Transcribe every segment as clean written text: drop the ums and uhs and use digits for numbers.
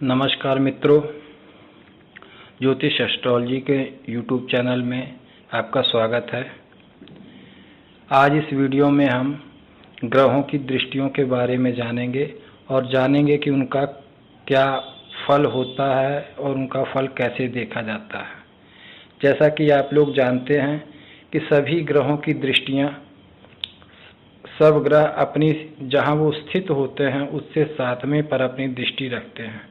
नमस्कार मित्रों, ज्योतिष एस्ट्रोलॉजी के यूट्यूब चैनल में आपका स्वागत है। आज इस वीडियो में हम ग्रहों की दृष्टियों के बारे में जानेंगे और जानेंगे कि उनका क्या फल होता है और उनका फल कैसे देखा जाता है। जैसा कि आप लोग जानते हैं कि सभी ग्रहों की दृष्टियां, सब ग्रह अपनी जहां वो स्थित होते हैं उससे 7वें पर अपनी दृष्टि रखते हैं।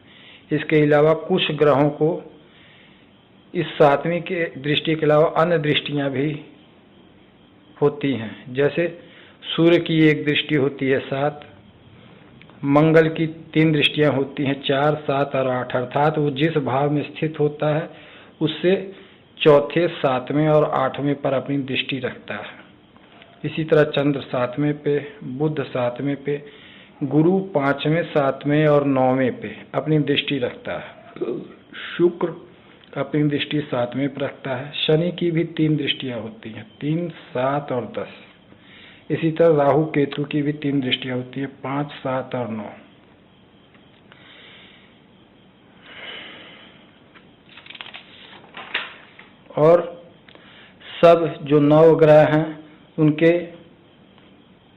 इसके अलावा कुछ ग्रहों को इस 7वीं के दृष्टि के अलावा अन्य दृष्टियां भी होती हैं। जैसे सूर्य की एक दृष्टि होती है 7, मंगल की 3 दृष्टियां होती हैं 4, 7 और 8, अर्थात वो जिस भाव में स्थित होता है उससे चौथे, 7वें और 8वें पर अपनी दृष्टि रखता है। इसी तरह चंद्र 7वें पे, बुध 7वें पे, गुरु 5वें, 7वें और 9वें पे अपनी दृष्टि रखता है। शुक्र अपनी दृष्टि 7वें पर रखता है। शनि की भी 3 दृष्टियां होती हैं, 3, 7 और 10। इसी तरह राहु केतु की भी 3 दृष्टियां होती हैं, 5, 7 और 9। और सब जो 9 ग्रह हैं उनके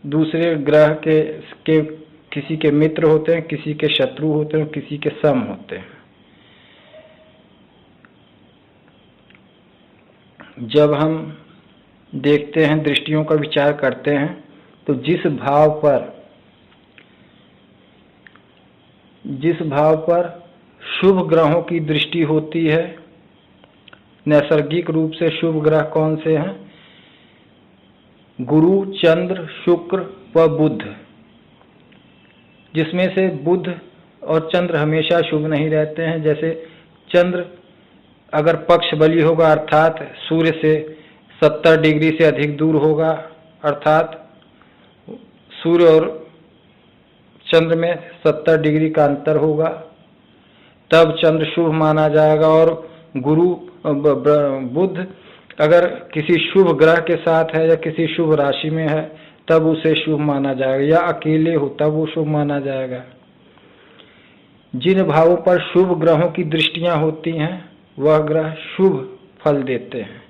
दूसरे ग्रह के किसी के मित्र होते हैं, किसी के शत्रु होते हैं, किसी के सम होते हैं। जब हम देखते हैं, दृष्टियों का विचार करते हैं, तो जिस भाव पर शुभ ग्रहों की दृष्टि होती है, नैसर्गिक रूप से शुभ ग्रह कौन से हैं? गुरु, चंद्र, शुक्र व बुध। जिसमें से बुध और चंद्र हमेशा शुभ नहीं रहते हैं। जैसे चंद्र अगर पक्ष बली होगा, अर्थात सूर्य से 70 डिग्री से अधिक दूर होगा, अर्थात सूर्य और चंद्र में 70 डिग्री का अंतर होगा, तब चंद्र शुभ माना जाएगा। और बुध अगर किसी शुभ ग्रह के साथ है या किसी शुभ राशि में है तब उसे शुभ माना जाएगा, या अकेले हो तब वो शुभ माना जाएगा। जिन भावों पर शुभ ग्रहों की दृष्टियां होती हैं वह ग्रह शुभ फल देते हैं,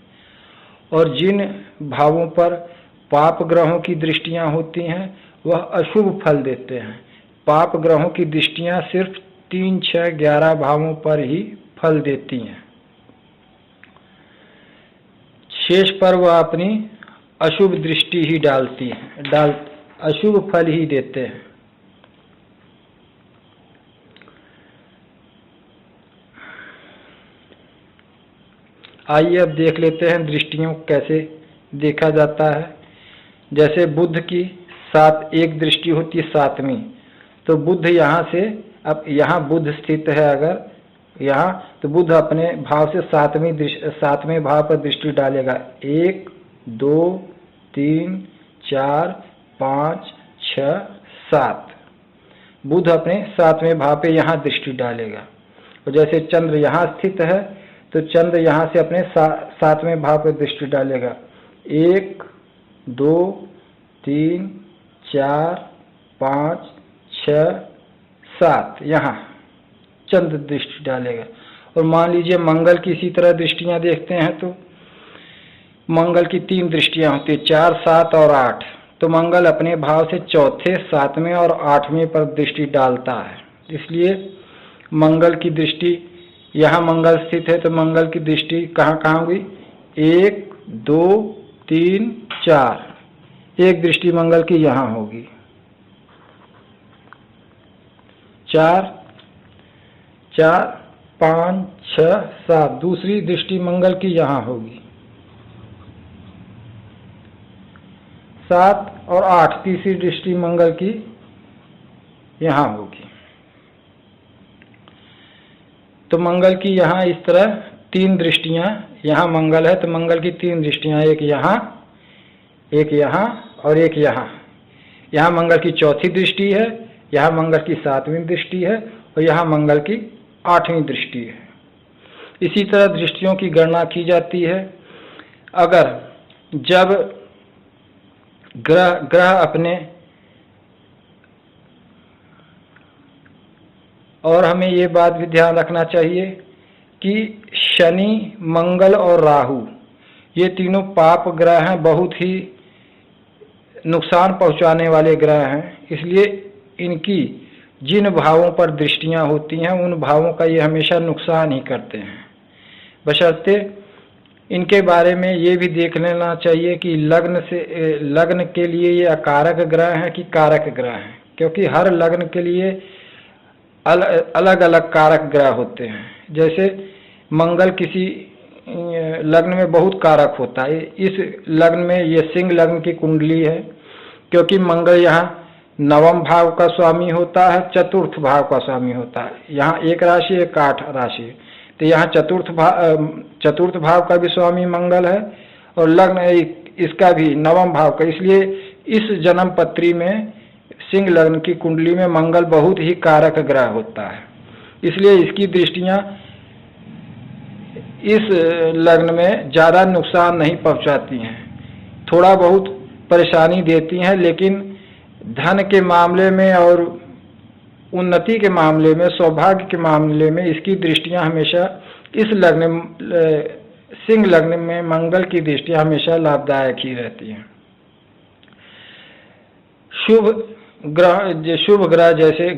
और जिन भावों पर पाप ग्रहों की दृष्टियां होती हैं वह अशुभ फल देते हैं। पाप ग्रहों की दृष्टियां सिर्फ 3, 6, 11 भावों पर ही फल देती हैं। शेष पर वह अपनी अशुभ दृष्टि ही अशुभ फल ही देते हैं। आइए अब देख लेते हैं दृष्टियों को कैसे देखा जाता है। जैसे बुध की एक दृष्टि होती है 7वीं, तो बुध यहाँ से, अब यहाँ बुध स्थित है अगर यहाँ, तो बुध अपने भाव से 7वें भाव पर दृष्टि डालेगा। 1, 2, 3, 4, 5, 6, 7। बुध अपने 7वें भाव पे यहाँ दृष्टि डालेगा। और जैसे चंद्र यहाँ स्थित है तो चंद्र यहाँ से अपने 7वें भाव पे दृष्टि डालेगा। 1, 2, 3, 4, 5, 6, 7 यहाँ चंद्र दृष्टि डालेगा। और मान लीजिए मंगल की इसी तरह दृष्टियां देखते हैं तो मंगल की 3 दृष्टियां होती है, 4, 7 और 8। तो मंगल अपने भाव से चौथे, 7वें और 8वें पर दृष्टि डालता है। इसलिए मंगल की दृष्टि, यहाँ मंगल स्थित है तो मंगल की दृष्टि कहाँ कहाँ होगी? 1, 2, 3, 4। एक दृष्टि मंगल की यहाँ होगी। 4, 5, 6, 7। दूसरी दृष्टि मंगल की यहाँ होगी। 7 और 8 तीसरी दृष्टि मंगल की यहाँ होगी। तो मंगल की यहाँ इस तरह 3 दृष्टियां, यहाँ मंगल है तो मंगल की 3 दृष्टियां, एक यहाँ, एक यहाँ और एक यहाँ। यहाँ मंगल की चौथी दृष्टि है, यहाँ मंगल की 7वीं दृष्टि है और यहाँ मंगल की 8वीं दृष्टि है। इसी तरह दृष्टियों की गणना की जाती है। अगर जब ग्रह अपने और हमें ये बात भी ध्यान रखना चाहिए कि शनि, मंगल और राहु ये तीनों पाप ग्रह हैं, बहुत ही नुकसान पहुंचाने वाले ग्रह हैं। इसलिए इनकी जिन भावों पर दृष्टियां होती हैं उन भावों का ये हमेशा नुकसान ही करते हैं। बशर्ते इनके बारे में ये भी देख लेना चाहिए कि लग्न के लिए ये अकारक ग्रह हैं कि कारक ग्रह हैं, क्योंकि हर लग्न के लिए अलग अलग कारक ग्रह होते हैं। जैसे मंगल किसी लग्न में बहुत कारक होता है। इस लग्न में ये सिंह लग्न की कुंडली है, क्योंकि मंगल यहाँ नवम भाव का स्वामी होता है, चतुर्थ भाव का स्वामी होता है। यहाँ एक राशि, एक 8 राशि, तो यहाँ चतुर्थ भाव का भी स्वामी मंगल है और लग्न इसका भी नवम भाव का। इसलिए इस जन्म पत्री में सिंह लग्न की कुंडली में मंगल बहुत ही कारक ग्रह होता है। इसलिए इसकी दृष्टियां इस लग्न में ज़्यादा नुकसान नहीं पहुंचाती हैं, थोड़ा बहुत परेशानी देती हैं, लेकिन धन के मामले में और उन्नति के मामले में, सौभाग्य के मामले में इसकी दृष्टियां हमेशा इस लग्न सिंह लग्न में मंगल की दृष्टियां हमेशा लाभदायक ही रहती हैं। शुभ ग्रह जैसे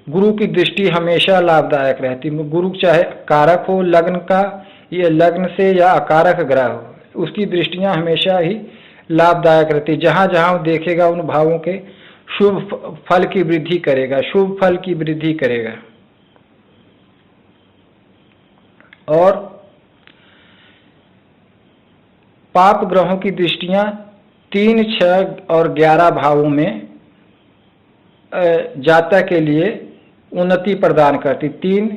गुरु की दृष्टि हमेशा लाभदायक रहती है। गुरु चाहे कारक हो लग्न का, ये लग्न से या अकारक ग्रह हो, उसकी दृष्टियां हमेशा ही लाभदायक रहती है। जहाँ जहाँ वो देखेगा उन भावों के शुभ फल की वृद्धि करेगा, शुभ फल की वृद्धि करेगा। और पाप ग्रहों की दृष्टियां 3, 6 और 11 भावों में जातक के लिए उन्नति प्रदान करती। 3,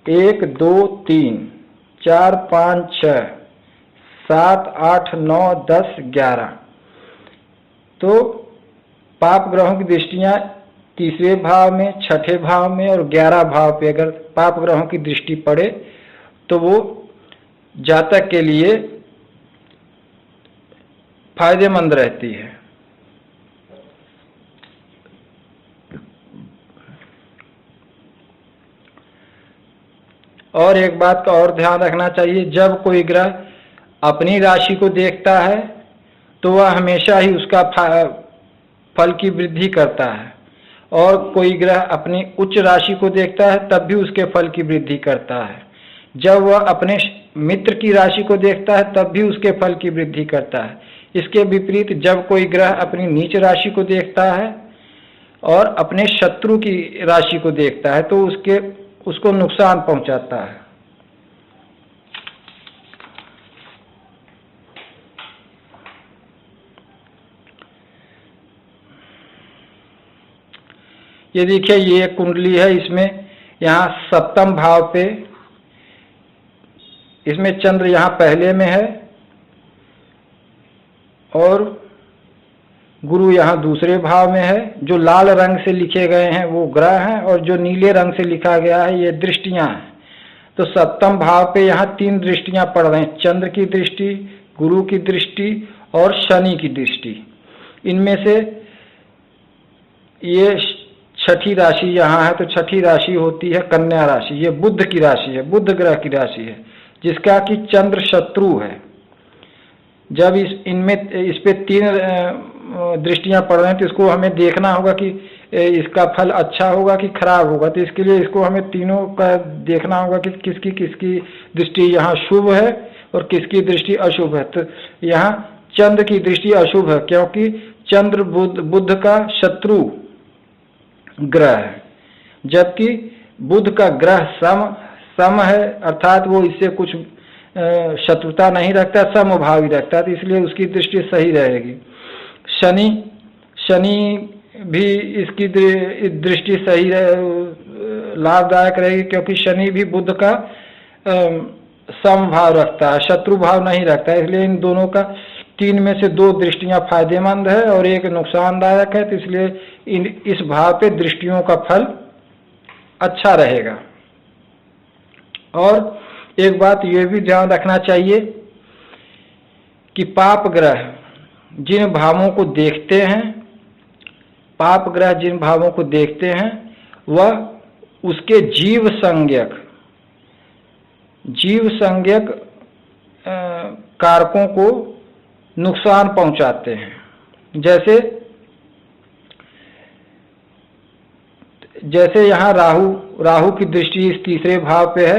1, 2, 3, 4, 5, 6, 7, 8, 9, 10, 11। तो पाप ग्रहों की दृष्टियां 3वें भाव में, 6ठे भाव में और 11 भाव पे अगर पाप ग्रहों की दृष्टि पड़े तो वो जातक के लिए फायदेमंद रहती है। और एक बात का और ध्यान रखना चाहिए, जब कोई ग्रह अपनी राशि को देखता है तो वह हमेशा ही उसका फल की वृद्धि करता है, और कोई ग्रह अपनी उच्च राशि को देखता है तब भी उसके फल की वृद्धि करता है। जब वह अपने मित्र की राशि को देखता है तब भी उसके फल की वृद्धि करता है। इसके विपरीत जब कोई ग्रह अपनी नीच राशि को देखता है और अपने शत्रु की राशि को देखता है तो उसको नुकसान पहुंचाता है। ये देखिए, ये एक कुंडली है, इसमें यहाँ 7वें भाव पे इसमें चंद्र यहाँ पहले में है और गुरु यहाँ दूसरे भाव में है। जो लाल रंग से लिखे गए हैं वो ग्रह हैं और जो नीले रंग से लिखा गया है ये दृष्टियां हैं। तो 7वें भाव पे यहाँ 3 दृष्टियां पड़ रही हैं, चंद्र की दृष्टि, गुरु की दृष्टि और शनि की दृष्टि। इनमें से ये 6ठी राशि यहाँ है, तो 6ठी राशि होती है कन्या राशि। ये बुध की राशि है, बुध ग्रह की राशि है, जिसका कि चंद्र शत्रु है। जब इस पे 3 दृष्टियां पड़ रही हैं तो इसको हमें देखना होगा कि इसका फल अच्छा होगा कि खराब होगा। तो इसके लिए इसको हमें तीनों का देखना होगा कि किसकी दृष्टि यहाँ शुभ है और किसकी दृष्टि अशुभ है। तो यहाँ चंद्र की दृष्टि अशुभ है, क्योंकि चंद्र बुध का शत्रु ग्रह है, जबकि बुध का ग्रह सम है, अर्थात वो इससे कुछ शत्रुता नहीं रखता, समभावी रखता है, तो इसलिए उसकी दृष्टि सही रहेगी। शनि भी इसकी दृष्टि सही लाभदायक रहेगी, क्योंकि शनि भी बुध का समभाव रखता है, शत्रु भाव नहीं रखता है। इसलिए इन दोनों का 3 में से 2 दृष्टियां फायदेमंद है और एक नुकसानदायक है। तो इसलिए इस भाव पे दृष्टियों का फल अच्छा रहेगा। और एक बात ये भी ध्यान रखना चाहिए कि पाप ग्रह जिन भावों को देखते हैं, पाप ग्रह जिन भावों को देखते हैं वह उसके जीव संज्ञक कारकों को नुकसान पहुंचाते हैं। जैसे यहाँ राहु की दृष्टि इस तीसरे भाव पे है।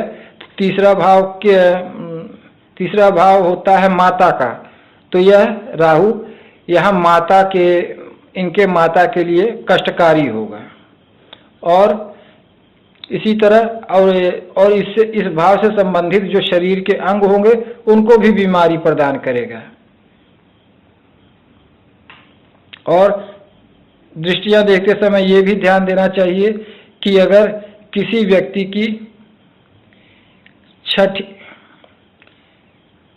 तीसरा भाव होता है माता का, तो यह राहु यहाँ इनके माता के लिए कष्टकारी होगा। और इसी तरह और इस भाव से संबंधित जो शरीर के अंग होंगे उनको भी बीमारी प्रदान करेगा। और दृष्टियां देखते समय ये भी ध्यान देना चाहिए कि अगर किसी व्यक्ति की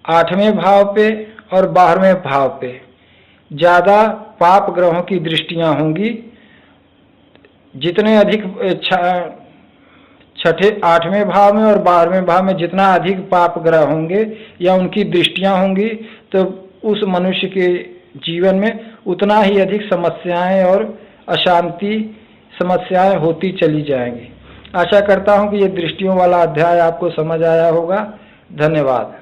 8वें भाव पे और 12वें भाव पे ज्यादा पाप ग्रहों की दृष्टियां होंगी, जितने अधिक 8वें भाव में और 12वें भाव में जितना अधिक पाप ग्रह होंगे या उनकी दृष्टियां होंगी, तो उस मनुष्य के जीवन में उतना ही अधिक समस्याएं और अशांति समस्याएं होती चली जाएंगी। आशा करता हूं कि ये दृष्टियों वाला अध्याय आपको समझ आया होगा। धन्यवाद।